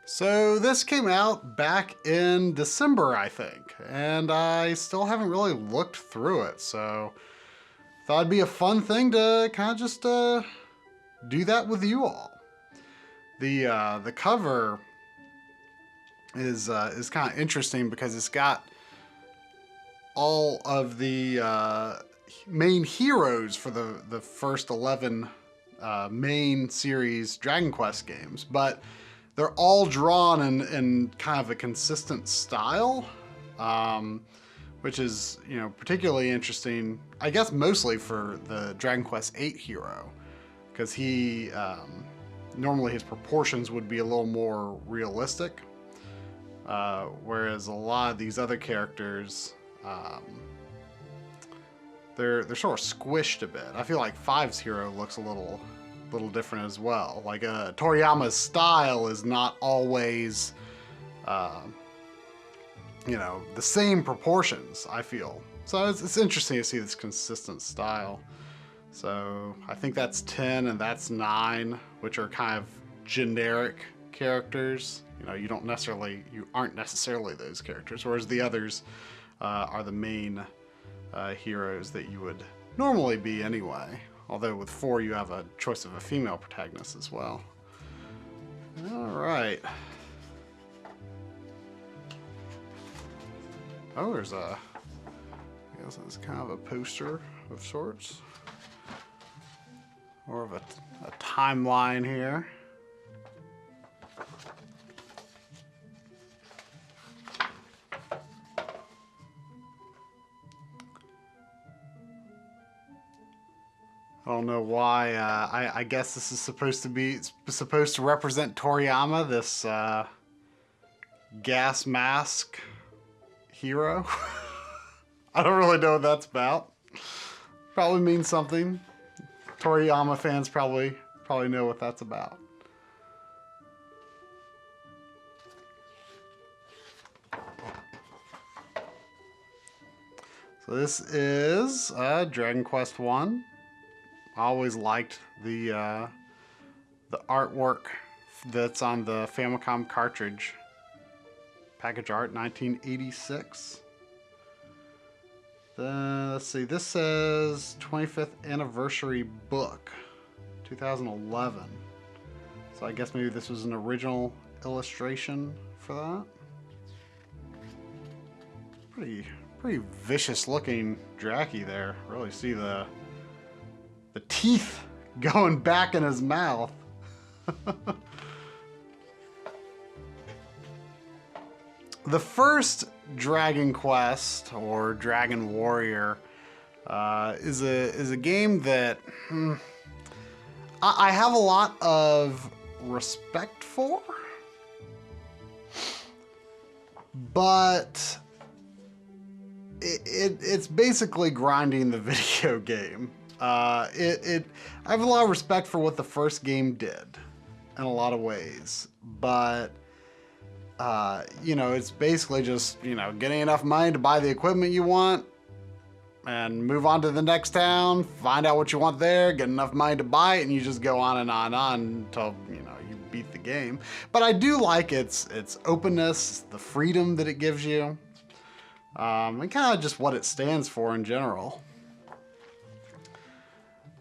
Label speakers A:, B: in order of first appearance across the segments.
A: So this came out back in December, I think, and I still haven't really looked through it, so thought it'd be a fun thing to kind of just do that with you all. The cover is kind of interesting because it's got all of the main heroes for the first 11 main series Dragon Quest games, but they're all drawn in kind of a consistent style, which is, you know, particularly interesting, I guess mostly for the Dragon Quest VIII hero, because he, normally his proportions would be a little more realistic, whereas a lot of these other characters, they're sort of squished a bit. I feel like V's hero looks a little different as well. Like Toriyama's style is not always, you know, the same proportions, I feel. So it's interesting to see this consistent style. So I think that's 10 and that's 9, which are kind of generic characters. You know, you aren't necessarily those characters, whereas the others are the main heroes that you would normally be anyway. Although with 4 you have a choice of a female protagonist as well. All right. Oh, there's I guess that's kind of a poster of sorts. More of a timeline here. I don't know why. I guess this is supposed to represent Toriyama, this gas mask hero. I don't really know what that's about. Probably means something. Toriyama fans probably know what that's about. So this is Dragon Quest 1. I always liked the artwork that's on the Famicom cartridge. Package art, 1986. Then, let's see, this says 25th anniversary book, 2011. So I guess maybe this was an original illustration for that. Pretty vicious looking Draki there. Really see the teeth going back in his mouth. The first Dragon Quest or Dragon Warrior is a game that I have a lot of respect for, but it's basically grinding the video game. I have a lot of respect for what the first game did in a lot of ways, but you know, it's basically just, you know, getting enough money to buy the equipment you want and move on to the next town, find out what you want there, get enough money to buy it, and you just go on and on and on until, you know, you beat the game. But I do like its openness, the freedom that it gives you, and kind of just what it stands for in general.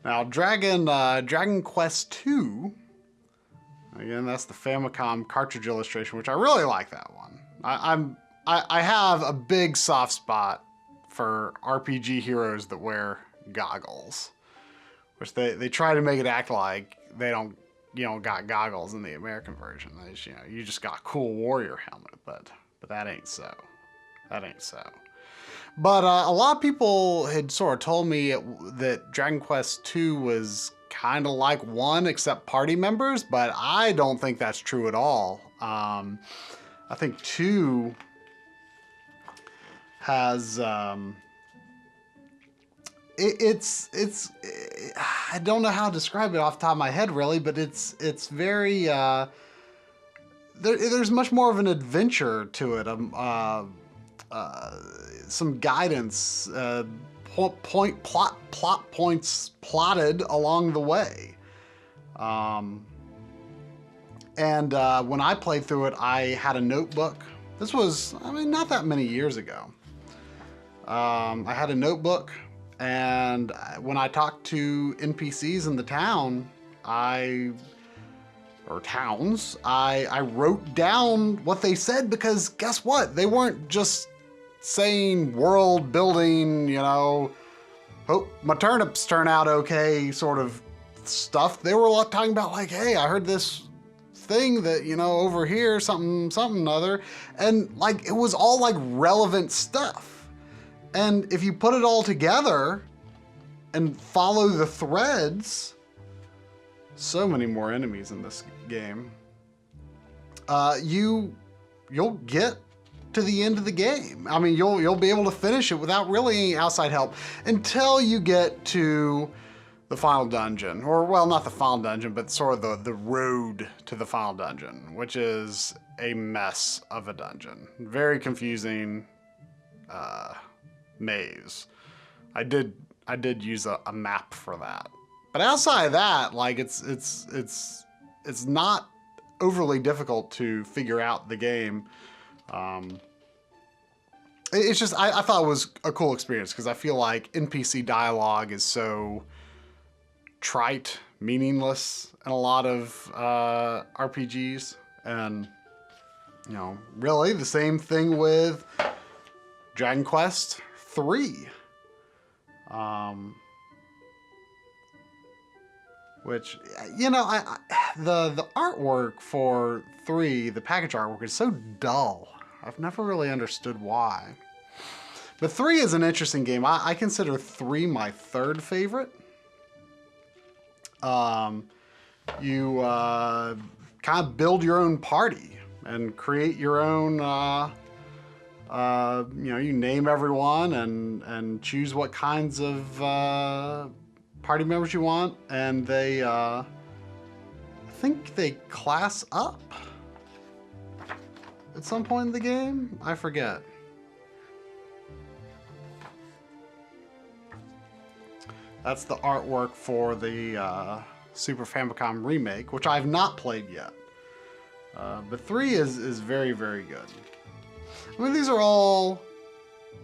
A: Now, Dragon Quest II, again, that's the Famicom cartridge illustration, which I really like that one. I have a big soft spot for RPG heroes that wear goggles, which they try to make it act like you don't got goggles in the American version. You know, you just got a cool warrior helmet, but that ain't so. That ain't so. But a lot of people had sort of told me that Dragon Quest II was kind of like 1 except party members, but I don't think that's true at all. I think 2 has I don't know how to describe it off the top of my head really, but it's very there's much more of an adventure to it. Some guidance, plot points plotted along the way. And when I played through it, I had a notebook. This was, I mean, not that many years ago. I had a notebook, and when I talked to NPCs in the town, I wrote down what they said, because guess what? They weren't just saying world building, you know, hope my turnips turn out okay sort of stuff. They were talking about like, hey, I heard this thing that, you know, over here, something other. And like, it was all like relevant stuff. And if you put it all together and follow the threads, so many more enemies in this game, you'll get to the end of the game. I mean, you'll be able to finish it without really any outside help until you get to the final dungeon, or well, not the final dungeon, but sort of the road to the final dungeon, which is a mess of a dungeon. Very confusing maze. I did use a map for that. But outside of that, like it's not overly difficult to figure out the game. It's just, I thought it was a cool experience, because I feel like NPC dialogue is so trite, meaningless in a lot of RPGs. And, you know, really the same thing with Dragon Quest III. Which, you know, the artwork for 3, the package artwork, is so dull. I've never really understood why. But 3 is an interesting game. I consider 3 my third favorite. You kind of build your own party and create your own, you know, you name everyone and choose what kinds of party members you want, and they, I think they class up at some point in the game. I forget. That's the artwork for the Super Famicom remake, which I've not played yet. But 3 is very, very good. I mean, these are all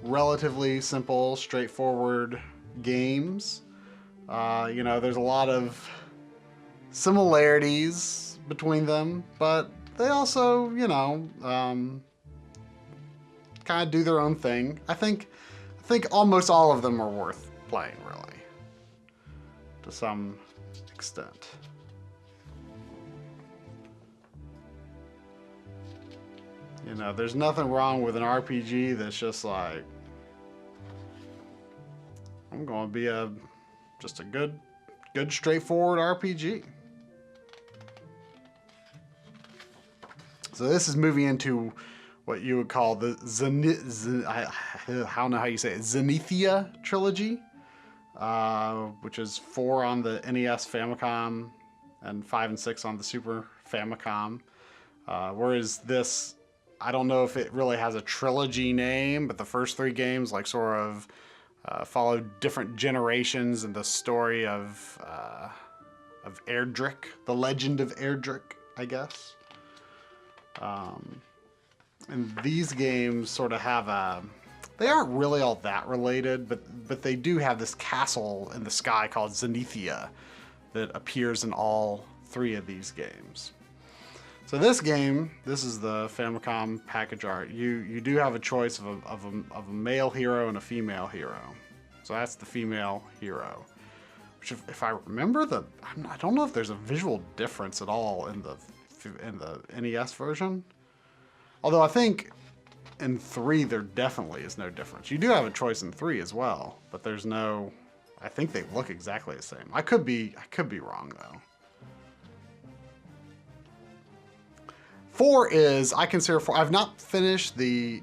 A: relatively simple, straightforward games. You know, there's a lot of similarities between them, but they also, you know, kind of do their own thing. I think almost all of them are worth playing, really, to some extent. You know, there's nothing wrong with an RPG that's just like, I'm going to be just a good straightforward RPG. So this is moving into what you would call the I don't know how you say it, Zenithia trilogy, which is 4 on the NES Famicom and 5 and 6 on the Super Famicom. Whereas this, I don't know if it really has a trilogy name, but the first 3 games like sort of followed different generations in the story of Erdrick, the legend of Erdrick, I guess. And these games sort of have they aren't really all that related, but they do have this castle in the sky called Zenithia that appears in all 3 of these games. So this game, this is the Famicom package art. You do have a choice of a male hero and a female hero. So that's the female hero. Which, if I remember, I don't know if there's a visual difference at all in the NES version. Although I think in 3 there definitely is no difference. You do have a choice in 3 as well, but there's no. I think they look exactly the same. I could be wrong though. 4 is, I consider 4, I've not finished the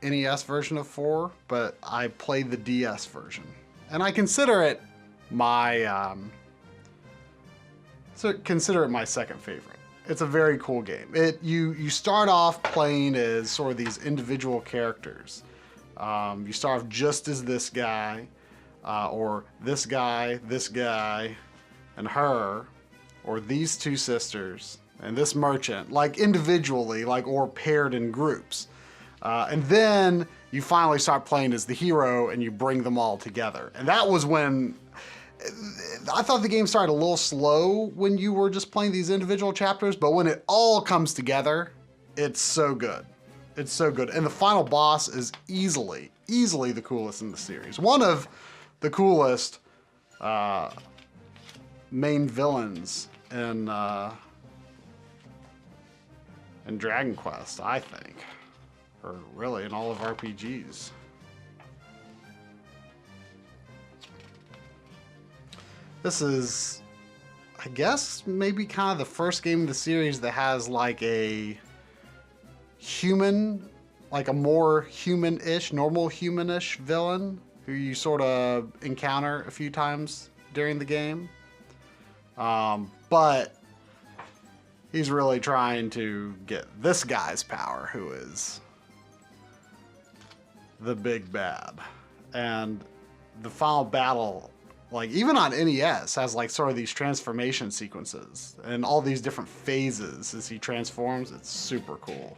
A: NES version of 4, but I played the DS version. And I consider it my, consider it my second favorite. It's a very cool game. You start off playing as sort of these individual characters. You start off just as this guy, or this guy, and her, or these 2 sisters, and this merchant, like individually, like or paired in groups. And then you finally start playing as the hero and you bring them all together. And that was when I thought the game started a little slow when you were just playing these individual chapters, but when it all comes together, it's so good. It's so good. And the final boss is easily the coolest in the series. One of the coolest main villains in Dragon Quest, I think. Or really in all of RPGs. This is, I guess, maybe kind of the first game in the series that has like a human, like a more human-ish, normal human-ish villain who you sort of encounter a few times during the game. But he's really trying to get this guy's power, who is the big bad. And the final battle, like even on NES, has like sort of these transformation sequences and all these different phases as he transforms. It's super cool.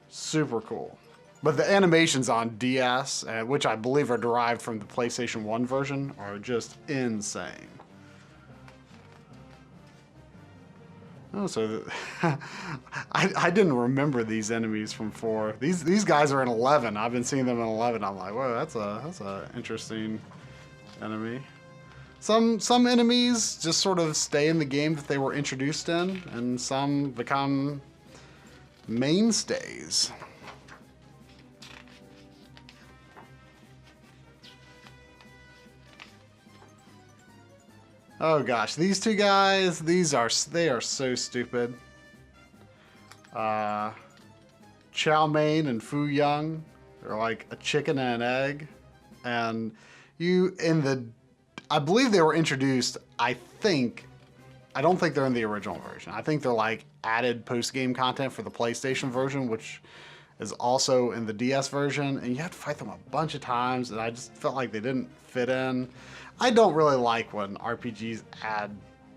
A: Super cool. But the animations on DS, which I believe are derived from the PlayStation 1 version, are just insane. Oh, so I didn't remember these enemies from 4. These guys are in 11. I've been seeing them in 11. I'm like, whoa, that's a interesting enemy. Some enemies just sort of stay in the game that they were introduced in, and some become mainstays. Oh gosh, these two guys, they are so stupid. Chow Mein and Fu Young, they're like a chicken and an egg. And I believe they were introduced, I don't think they're in the original version. I think they're like added post-game content for the PlayStation version, which is also in the DS version. And you have to fight them a bunch of times, and I just felt like they didn't fit in. I don't really like when RPGs add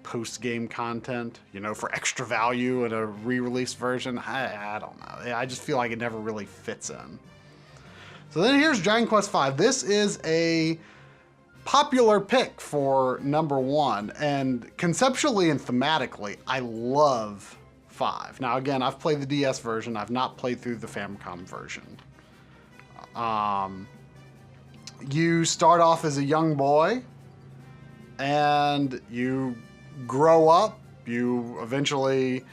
A: post-game content, you know, for extra value in a re-released version. I don't know. I just feel like it never really fits in. So then here's Dragon Quest V. This is a popular pick for #1, and conceptually and thematically, I love 5. Now again, I've played the DS version. I've not played through the Famicom version. You start off as a young boy, and you grow up. You eventually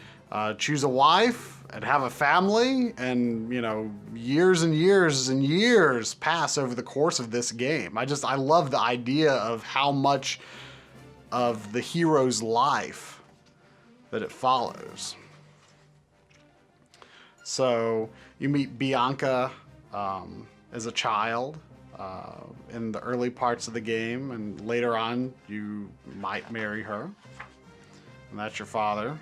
A: choose a wife and have a family, and you know, years and years and years pass over the course of this game. I love the idea of how much of the hero's life that it follows. So you meet Bianca as a child in the early parts of the game, and later on you might marry her, and that's your father.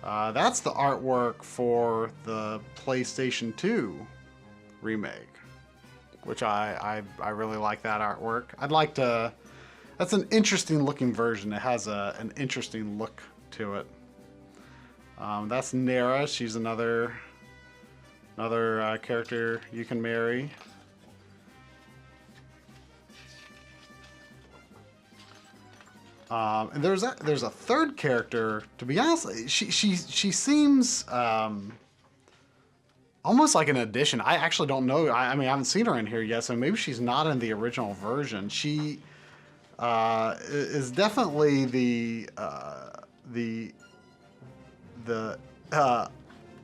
A: That's the artwork for the PlayStation 2 remake, which I really like that artwork. That's an interesting looking version. It has an interesting look to it. That's Nera. She's another character you can marry. And there's a third character. To be honest, she seems almost like an addition. I actually don't know. I mean, I haven't seen her in here yet, so maybe she's not in the original version. She is definitely the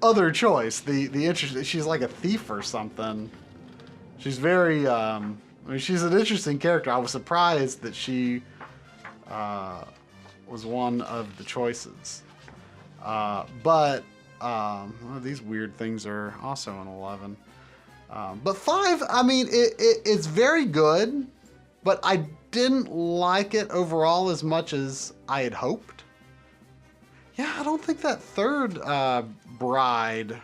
A: other choice. The interest. She's like a thief or something. She's very. I mean, she's an interesting character. I was surprised that she was one of the choices. But these weird things are also in 11. But 5, I mean, it's very good, but I didn't like it overall as much as I had hoped. Yeah, I don't think that third bride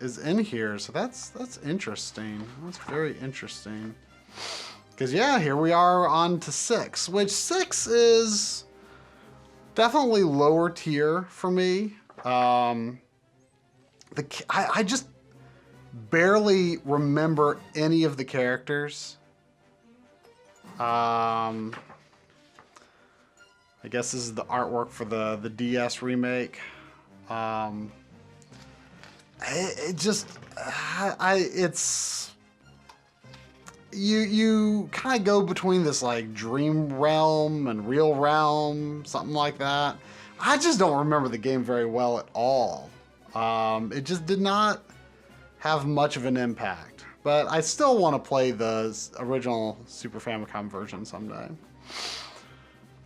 A: is in here, so that's interesting. That's very interesting. Because yeah, here we are on to 6, which 6 is definitely lower tier for me. I just barely remember any of the characters. I guess this is the artwork for the DS remake. It's you kind of go between this like dream realm and real realm, something like that. I just don't remember the game very well at all. It just did not have much of an impact, but I still want to play the original Super Famicom version someday.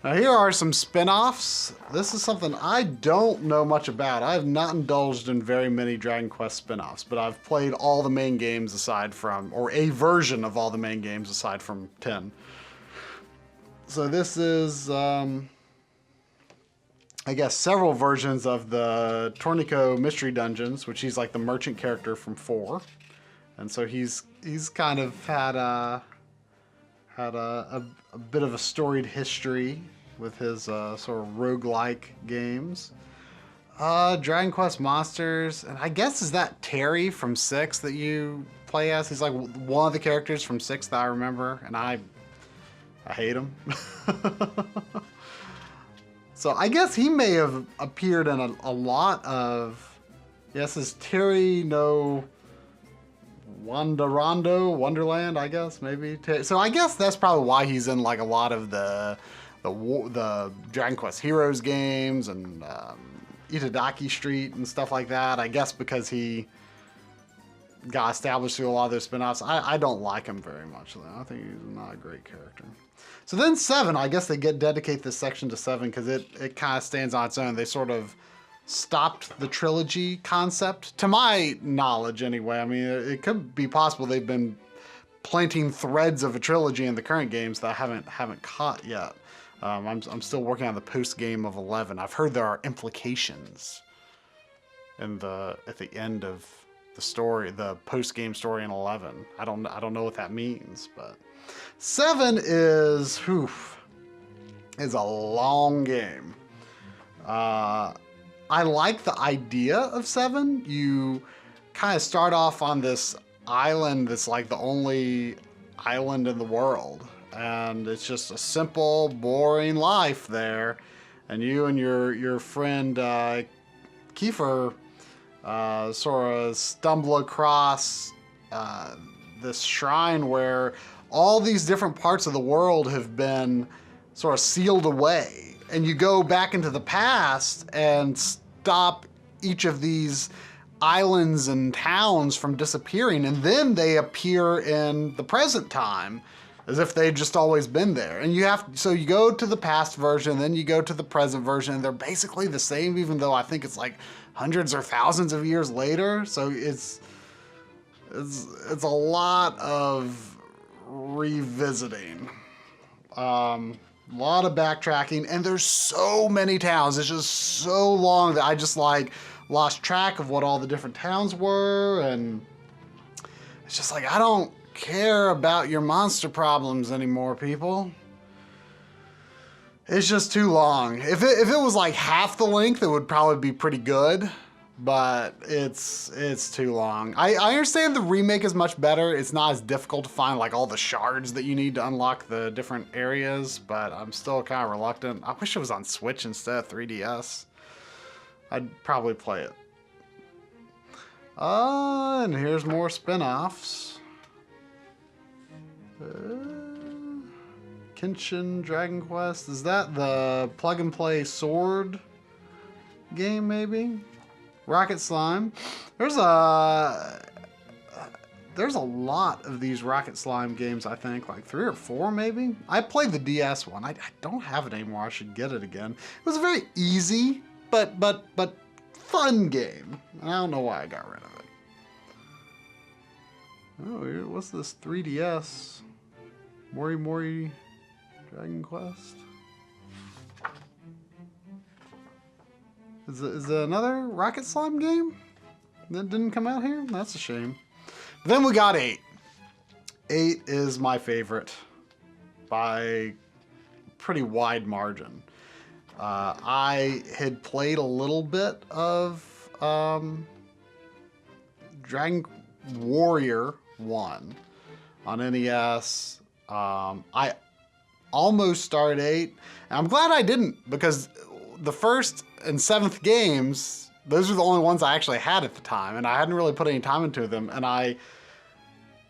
A: Now here are some spin-offs. This is something I don't know much about. I have not indulged in very many Dragon Quest spin-offs, but I've played all the main games aside from, or a version of all the main games aside from 10. So this is, I guess, several versions of the Tornico Mystery Dungeons, which he's like the merchant character from 4. And so he's kind of had a bit of a storied history with his sort of roguelike games. Dragon Quest Monsters, and I guess is that Terry from 6 that you play as? He's like one of the characters from 6 that I remember, and I hate him. So I guess he may have appeared in a lot of, yes, is Terry no Wonderland, I guess, maybe. So I guess that's probably why he's in like a lot of the Dragon Quest Heroes games and Itadaki Street and stuff like that. I guess because he got established through a lot of those spin-offs. I don't like him very much, though. I think he's not a great character. So then 7, I guess they dedicate this section to 7 because it kind of stands on its own. They sort of stopped the trilogy concept, to my knowledge anyway. I mean, it could be possible they've been planting threads of a trilogy in the current games that I haven't caught yet. I'm still working on the post game of 11. I've heard there are implications at the end of the story, the post game story in 11. I don't know what that means, but 7 is a long game. I like the idea of 7. You kind of start off on this island that's like the only island in the world. And it's just a simple, boring life there. And you and your friend Kiefer sort of stumble across this shrine where all these different parts of the world have been sort of sealed away. And you go back into the past and stop each of these islands and towns from disappearing, and then they appear in the present time as if they'd just always been there. And so you go to the past version, then you go to the present version, and they're basically the same, even though I think it's like hundreds or thousands of years later. So it's a lot of revisiting. A lot of backtracking, and there's so many towns. It's just so long that I just like lost track of what all the different towns were, and it's just like, I don't care about your monster problems anymore, people. It's just too long. If it was like half the length, it would probably be pretty good, but it's too long. I understand the remake is much better. It's not as difficult to find like all the shards that you need to unlock the different areas, but I'm still kind of reluctant. I wish it was on Switch instead of 3DS. I'd probably play it. And here's more spin-offs. Kenshin Dragon Quest. Is that the plug and play sword game, maybe? Rocket Slime. There's a lot of these Rocket Slime games, I think, like 3 or 4 maybe. I played the DS one. I don't have it anymore. I should get it again. It was a very easy but fun game. I don't know why I got rid of it. Oh, what's this 3DS? Mori Dragon Quest? Is it another Rocket Slime game that didn't come out here? That's a shame. Then we got 8. 8 is my favorite by pretty wide margin. I had played a little bit of Dragon Warrior 1 on NES. I almost started 8, and I'm glad I didn't, because the first and 7th games, those were the only ones I actually had at the time, and I hadn't really put any time into them, and I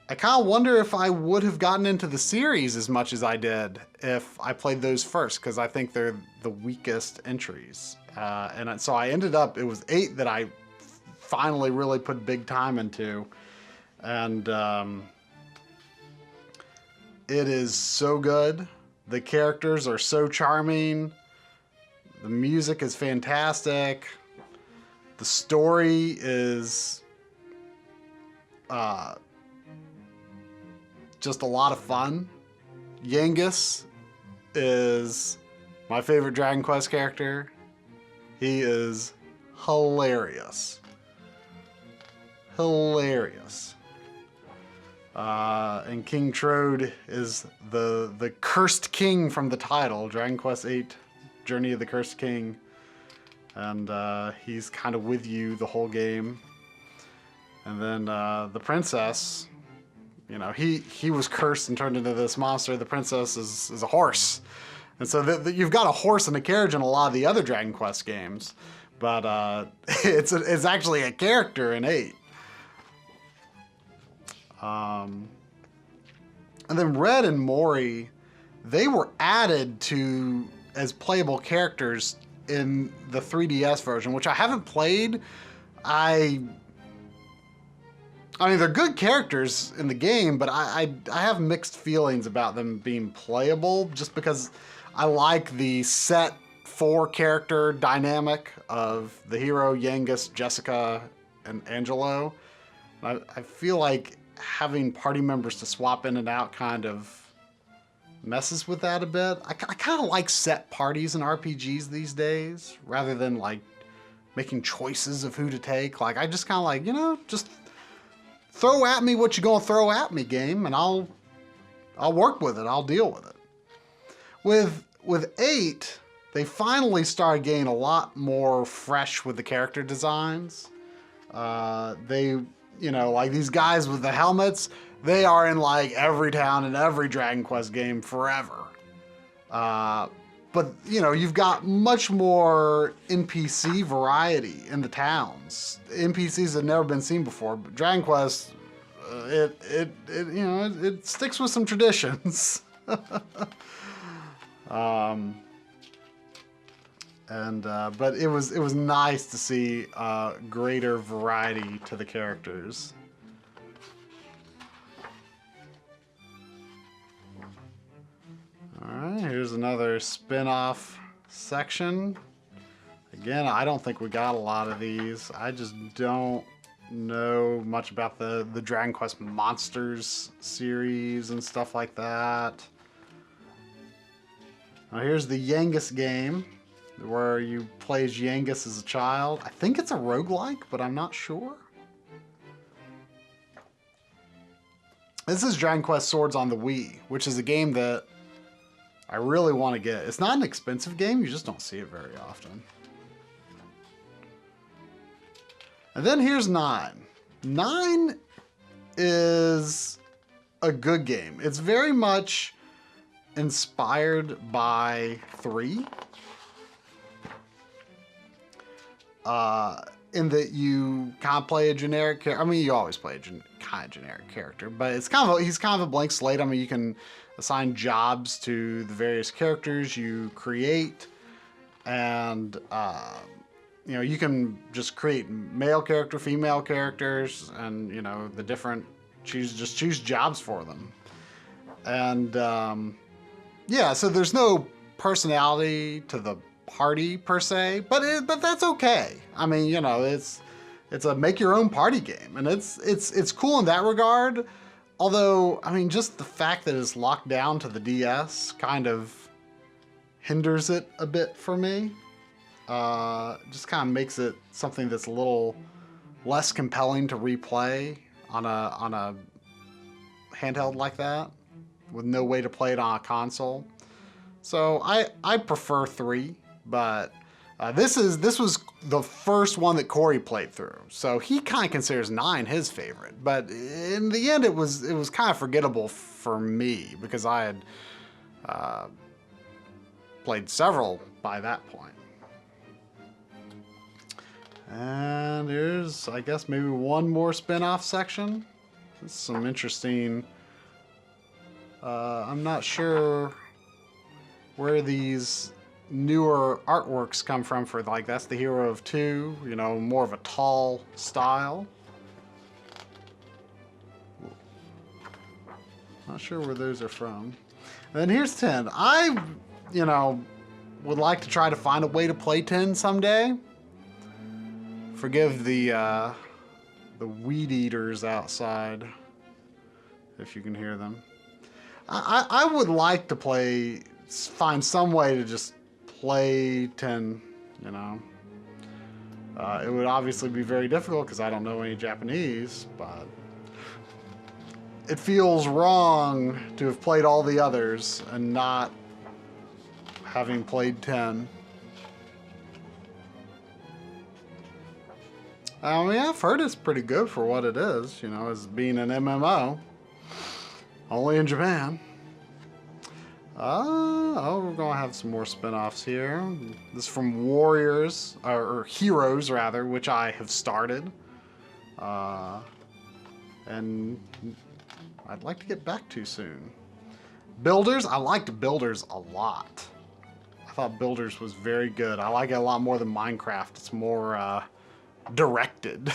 A: kind of wonder if I would have gotten into the series as much as I did if I played those first, because I think they're the weakest entries. And so I ended up, it was 8 that I finally really put big time into. And it is so good. The characters are so charming. The music is fantastic. The story is just a lot of fun. Yangus is my favorite Dragon Quest character. He is hilarious. Hilarious. And King Trode is the cursed king from the title, Dragon Quest VIII, Journey of the Cursed King. And he's kind of with you the whole game. And then the princess, you know, he was cursed and turned into this monster. The princess is a horse. And so you've got a horse and a carriage in a lot of the other Dragon Quest games. But it's actually a character in 8. And then Red and Mori, they were added to as playable characters in the 3DS version, which I haven't played. I mean, they're good characters in the game, but I have mixed feelings about them being playable, just because I like the set 4-character dynamic of the hero, Yangus, Jessica, and Angelo. I feel like having party members to swap in and out kind of messes with that a bit. I kind of like set parties in RPGs these days, rather than like making choices of who to take. Like, I just kind of like, you know, just throw at me what you're gonna throw at me, game, and I'll work with it. I'll deal with it. With 8, they finally started getting a lot more fresh with the character designs. They, you know, like these guys with the helmets, they are in like every town in every Dragon Quest game forever. But, you know, you've got much more NPC variety in the towns. NPCs have never been seen before. But Dragon Quest, it sticks with some traditions. But it was nice to see greater variety to the characters. Alright, here's another spin-off section. Again, I don't think we got a lot of these. I just don't know much about the Dragon Quest Monsters series and stuff like that. Now here's the Yangus game, where you play as Yangus as a child. I think it's a roguelike, but I'm not sure. This is Dragon Quest Swords on the Wii, which is a game that I really want to get. It's not an expensive game, you just don't see it very often. And then here's 9. 9 is a good game. It's very much inspired by 3. In that you kind of play a generic character. I mean, you always play a kind of generic character, but he's kind of a blank slate. I mean, you can assign jobs to the various characters you create, and you know, you can just create male character, female characters, and you know, the different choose jobs for them. And yeah, so there's no personality to the party per se, but that's okay. I mean, you know, it's a make your own party game, and it's cool in that regard. Although, I mean, just the fact that it's locked down to the DS kind of hinders it a bit for me. Just kind of makes it something that's a little less compelling to replay on a handheld like that, with no way to play it on a console. So I prefer 3, but this was the first one that Coury played through, so he kind of considers 9 his favorite. But in the end, it was kind of forgettable for me because I had played several by that point. And there's, I guess, maybe one more spin-off section. This is some interesting. I'm not sure where these newer artworks come from for, like, that's the hero of 2, you know, more of a tall style. Not sure where those are from. And then here's 10. I, you know, would like to try to find a way to play 10 someday. Forgive the weed eaters outside, if you can hear them. I would like to find some way to just play 10, you know. It would obviously be very difficult because I don't know any Japanese, but it feels wrong to have played all the others and not having played 10. I mean, I've heard it's pretty good for what it is, you know, as being an MMO. Only in Japan. Oh, we're gonna have some more spin-offs here. This is from Warriors, or Heroes rather, which I have started. And I'd like to get back to soon. Builders, I liked Builders a lot. I thought Builders was very good. I like it a lot more than Minecraft. It's more directed.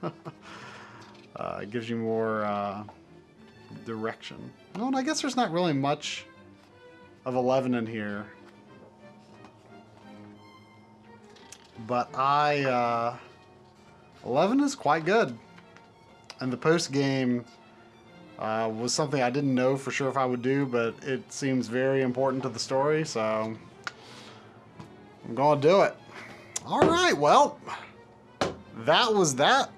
A: It gives you more direction. No, and I guess there's not really much of 11 in here. But 11 is quite good. And the post game was something I didn't know for sure if I would do, but it seems very important to the story, so I'm gonna do it. All right, well, that was that.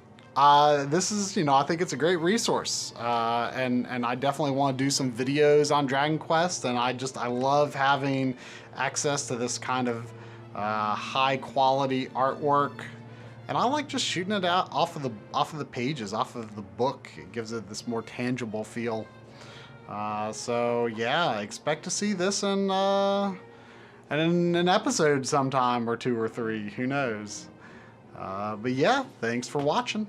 A: This is, you know, I think it's a great resource, and I definitely want to do some videos on Dragon Quest, and I love having access to this kind of high quality artwork, and I like just shooting it out off of the pages, off of the book. It gives it this more tangible feel. So yeah, expect to see this in an episode sometime or 2 or 3. Who knows? But yeah, thanks for watching.